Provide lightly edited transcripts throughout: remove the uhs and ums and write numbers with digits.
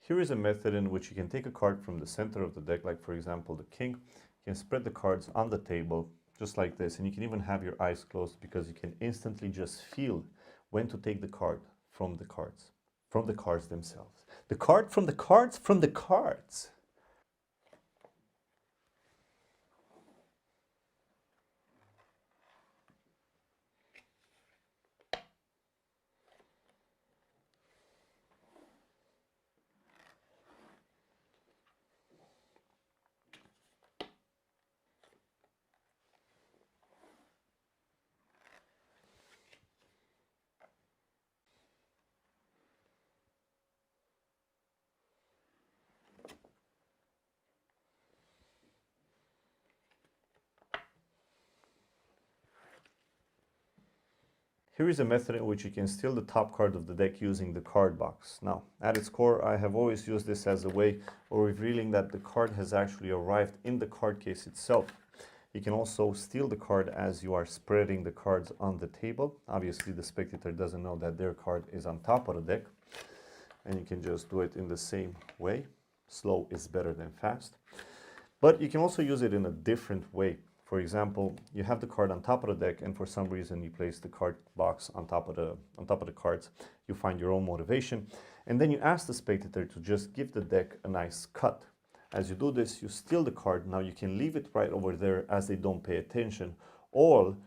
Here is a method in which you can take a card from the center of the deck, like for example the king. You can spread the cards on the table just like this, and you can even have your eyes closed because you can instantly just feel when to take the card from the cards themselves. The card from the cards from the cards. Here is a method in which you can steal the top card of the deck using the card box. Now, at its core, I have always used this as a way of revealing that the card has actually arrived in the card case itself. You can also steal the card as you are spreading the cards on the table. Obviously, the spectator doesn't know that their card is on top of the deck. And you can just do it in the same way. Slow is better than fast. But you can also use it in a different way. For example, you have the card on top of the deck, and for some reason you place the card box on top of the cards. You find your own motivation, and then you ask the spectator to just give the deck a nice cut. As you do this, you steal the card. Now you can leave it right over there as they don't pay attention, or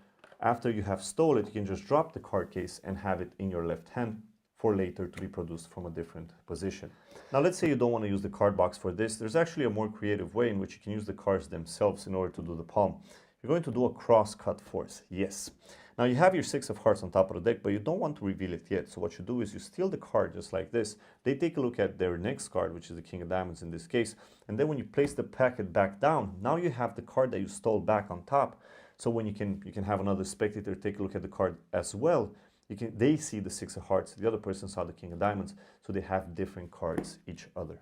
after you have stole it, you can just drop the card case and have it in your left hand for later to be produced from a different position. Now let's say you don't want to use the card box for this. There's actually a more creative way in which you can use the cards themselves in order to do the palm. You're going to do a cross-cut force, yes. Now you have your 6 of hearts on top of the deck, but you don't want to reveal it yet. So what you do is you steal the card just like this. They take a look at their next card, which is the king of diamonds in this case. And then when you place the packet back down, now you have the card that you stole back on top. So when you can have another spectator take a look at the card as well. They see the 6 of hearts, the other person saw the king of diamonds, so they have different cards each other.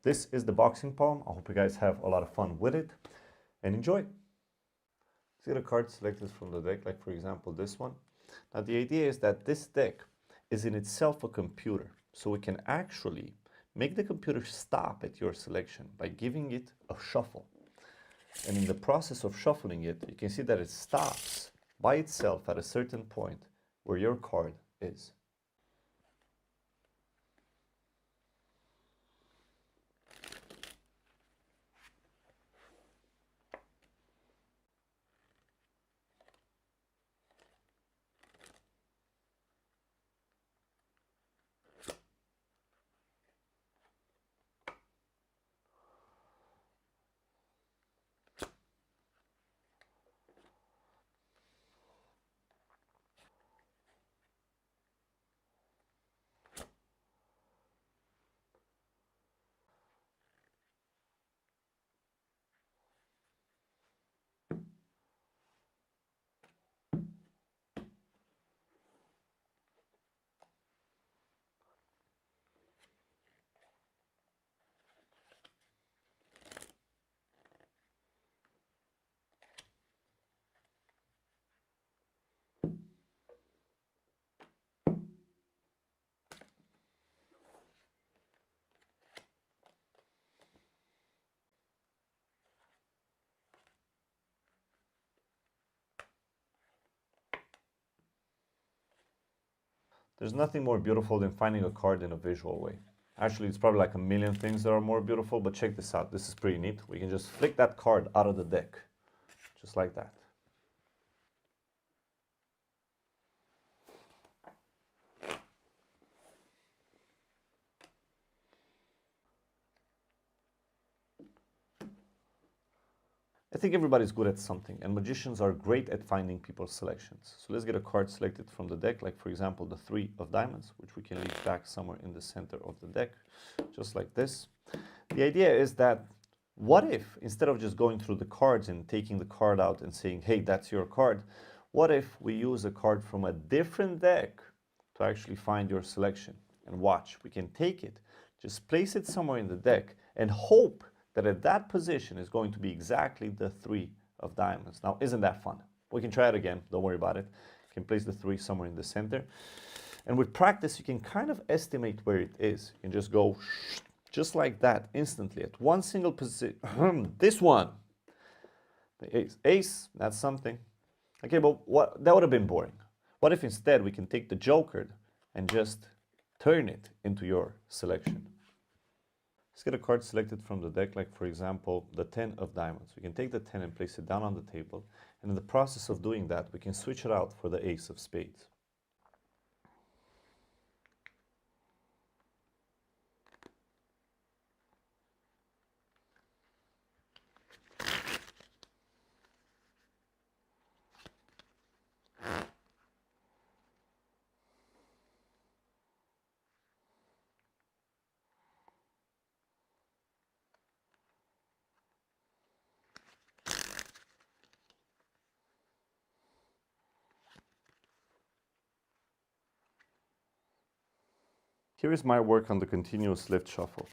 This is the boxing palm. I hope you guys have a lot of fun with it and enjoy. See the card selected from the deck, like for example this one. Now the idea is that this deck is in itself a computer, so we can actually make the computer stop at your selection by giving it a shuffle. And in the process of shuffling it, you can see that it stops by itself at a certain point where your card is. There's nothing more beautiful than finding a card in a visual way. Actually, it's probably like a million things that are more beautiful, but check this out. This is pretty neat. We can just flick that card out of the deck, just like that. I think everybody's good at something, and magicians are great at finding people's selections. So let's get a card selected from the deck, like for example the 3 of diamonds, which we can leave back somewhere in the center of the deck, just like this. The idea is that what if, instead of just going through the cards and taking the card out and saying, hey, that's your card, what if we use a card from a different deck to actually find your selection? And watch, we can take it, just place it somewhere in the deck and hope that at that position is going to be exactly the 3 of diamonds. Now, isn't that fun? We can try it again, don't worry about it. You can place the 3 somewhere in the center. And with practice, you can kind of estimate where it is. You can just go Just like that, instantly, at one single position. This one, the ace. Ace, that's something. Okay, but what, that would have been boring. What if instead we can take the joker and just turn it into your selection? Let's get a card selected from the deck, like for example, the 10 of diamonds. We can take the 10 and place it down on the table, and in the process of doing that, we can switch it out for the ace of spades. Here is my work on the continuous lift shuffle.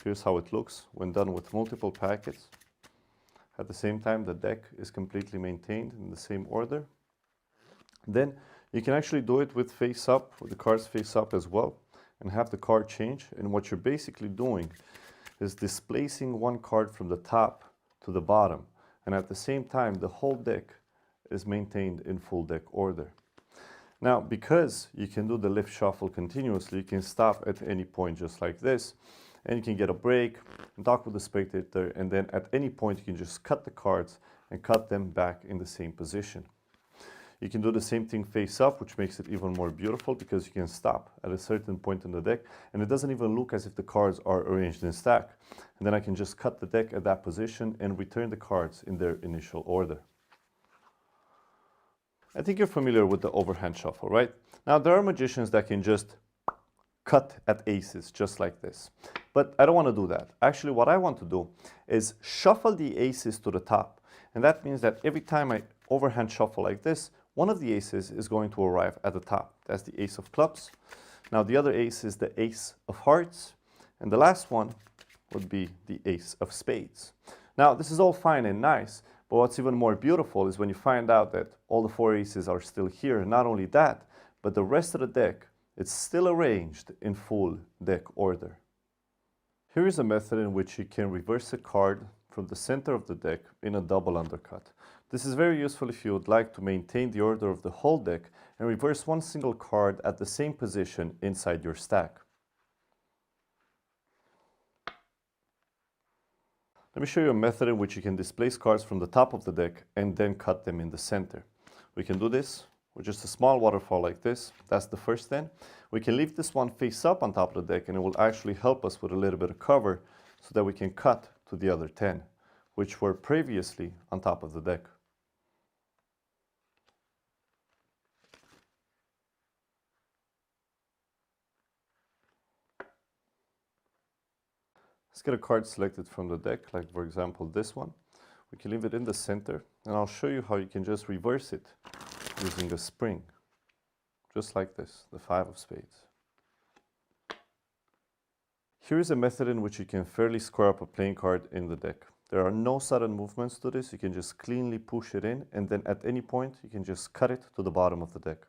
Here's how it looks when done with multiple packets. At the same time, the deck is completely maintained in the same order. Then you can actually do it with face up, with the cards face up as well, and have the card change. And what you're basically doing is displacing one card from the top to the bottom. And at the same time, the whole deck is maintained in full deck order. Now, because you can do the lift shuffle continuously, you can stop at any point just like this, and you can get a break, and talk with the spectator, and then at any point you can just cut the cards and cut them back in the same position. You can do the same thing face up, which makes it even more beautiful because you can stop at a certain point in the deck, and it doesn't even look as if the cards are arranged in stack. And then I can just cut the deck at that position and return the cards in their initial order. I think you're familiar with the overhand shuffle, right? Now, there are magicians that can just cut at aces just like this. But I don't want to do that. Actually, what I want to do is shuffle the aces to the top. And that means that every time I overhand shuffle like this, one of the aces is going to arrive at the top. That's the ace of clubs. Now, the other ace is the ace of hearts. And the last one would be the ace of spades. Now, this is all fine and nice. But what's even more beautiful is when you find out that all the four aces are still here. And not only that, but the rest of the deck, it's still arranged in full deck order. Here is a method in which you can reverse a card from the center of the deck in a double undercut. This is very useful if you would like to maintain the order of the whole deck and reverse one single card at the same position inside your stack. Let me show you a method in which you can displace cards from the top of the deck and then cut them in the center. We can do this with just a small waterfall like this. That's the first 10. We can leave this one face up on top of the deck, and it will actually help us with a little bit of cover so that we can cut to the other 10, which were previously on top of the deck. Let's get a card selected from the deck, like for example this one. We can leave it in the center, and I'll show you how you can just reverse it using a spring, just like this, the 5 of spades. Here is a method in which you can fairly square up a playing card in the deck. There are no sudden movements to this. You can just cleanly push it in, and then at any point you can just cut it to the bottom of the deck.